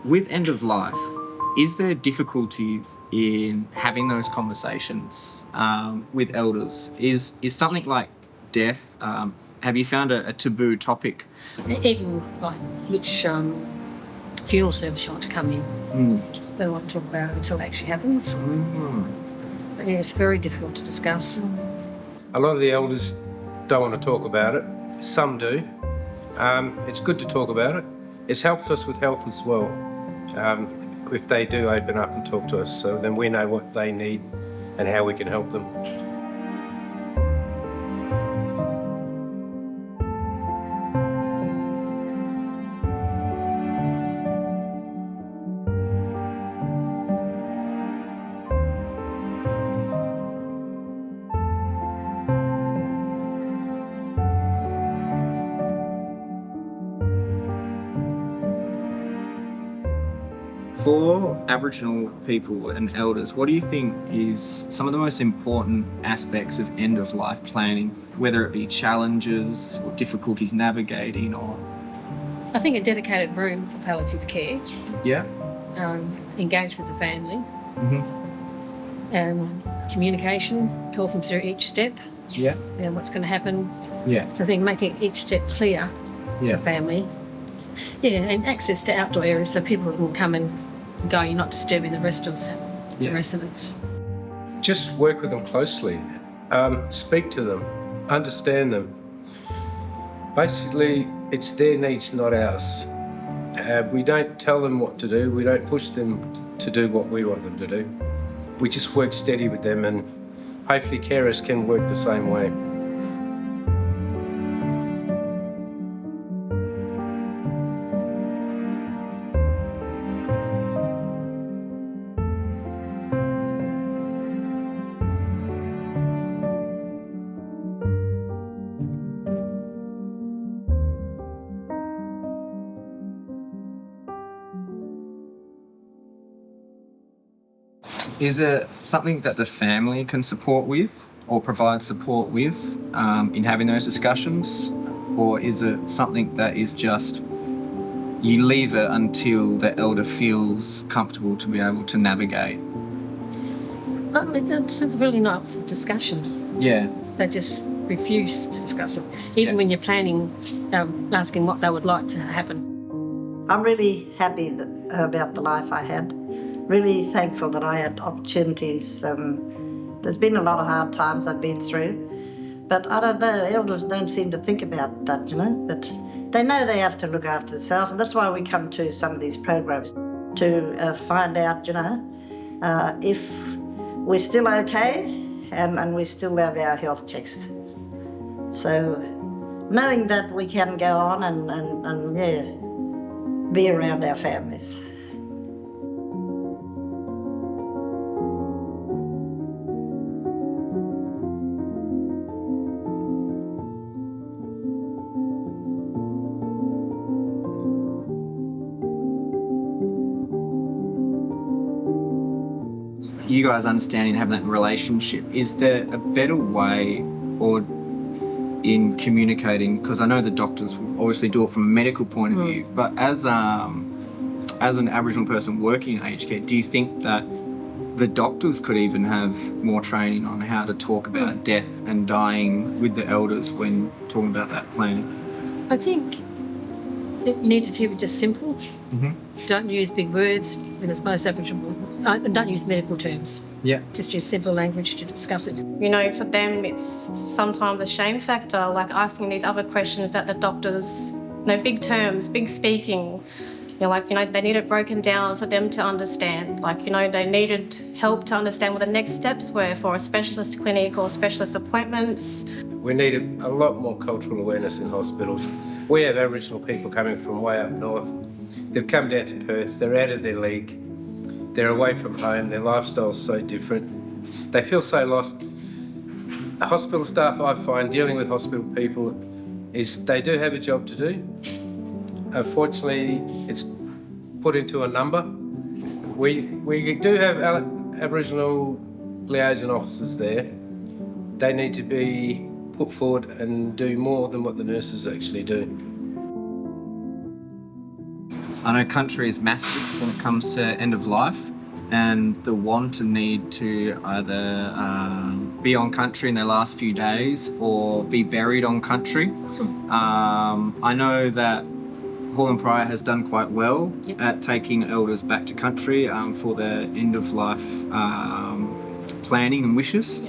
With end of life, is there difficulties in having those conversations with elders? Is something like death? Have you found a taboo topic? Even like which funeral service you want to come in. They don't want to talk about it until it actually happens. But yeah, it's very difficult to discuss. A lot of the elders don't want to talk about it. Some do. It's good to talk about it. It helps us with health as well. If they do open up and talk to us, so then we know what they need and how we can help them. For Aboriginal people and elders, what do you think is some of the most important aspects of end of life planning, whether it be challenges or difficulties navigating or? I think a dedicated room for palliative care, Yeah. engage with the family, communication, talk them through each step, Yeah. what's going to happen. Yeah. So I think making each step clear Yeah. for family. Yeah, and access to outdoor areas so people can come and go, you're not disturbing the rest of the residents. Just work with them closely. Speak to them. Understand them. Basically, it's their needs, not ours. We don't tell them what to do. We don't push them to do what we want them to do. We just work steady with them, and hopefully carers can work the same way. Is it something that the family can support with or provide support with in having those discussions? Or is it something that is just you leave it until the elder feels comfortable to be able to navigate? It's really not for discussion. Yeah. They just refuse to discuss it, even when you're planning, asking what they would like to happen. I'm really happy about the life I had. Really thankful that I had opportunities. There's been a lot of hard times I've been through, but I don't know, elders don't seem to think about that, but they know they have to look after themselves, and that's why we come to some of these programs to find out, if we're still okay and we still have our health checks. So knowing that we can go on and be around our families. You guys understanding having that relationship, is there a better way or in communicating, because I know the doctors will obviously do it from a medical point of view, but as an Aboriginal person working in aged care, do you think that the doctors could even have more training on how to talk about death and dying with the elders when talking about that planning? I think it needed to be just simple. Don't use big words, because most Aboriginal don't use medical terms. Yeah. Just use simple language to discuss it. For them it's sometimes a shame factor, like asking these other questions that the doctors, big terms, big speaking, they need it broken down for them to understand. They needed help to understand what the next steps were for a specialist clinic or specialist appointments. We need a lot more cultural awareness in hospitals. We have Aboriginal people coming from way up north. They've come down to Perth, they're out of their league, they're away from home, their lifestyle's so different. They feel so lost. The hospital staff, I find, dealing with hospital people, is they do have a job to do. Unfortunately, it's put into a number. We do have Aboriginal liaison officers there. They need to be put forward and do more than what the nurses actually do. I know country is massive when it comes to end of life, and the want and need to either be on country in their last few days or be buried on country. I know that Hall & Pryor has done quite well at taking elders back to country for their end of life planning and wishes.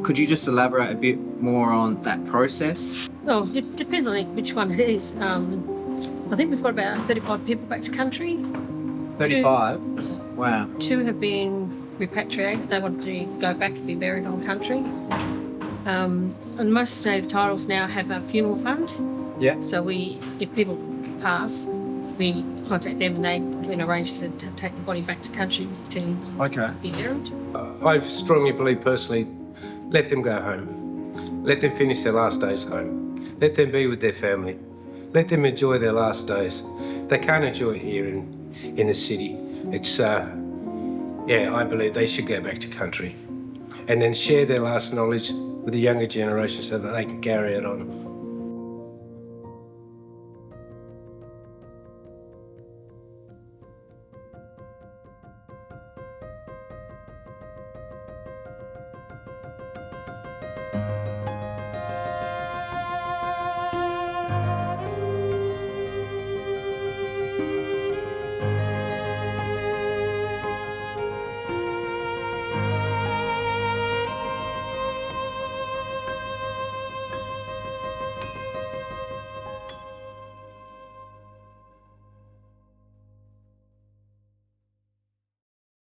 Could you just elaborate a bit more on that process? Well, it depends on which one it is. I think we've got about 35 people back to country. 35? Wow. 2 have been repatriated. They want to go back and be buried on country. And most native titles now have a funeral fund. Yeah. So if people pass, we contact them and they can arrange to take the body back to country to Okay. be buried. I strongly believe personally, let them go home. Let them finish their last days home. Let them be with their family. Let them enjoy their last days. They can't enjoy it here in the city. It's, I believe they should go back to country and then share their last knowledge with the younger generation so that they can carry it on.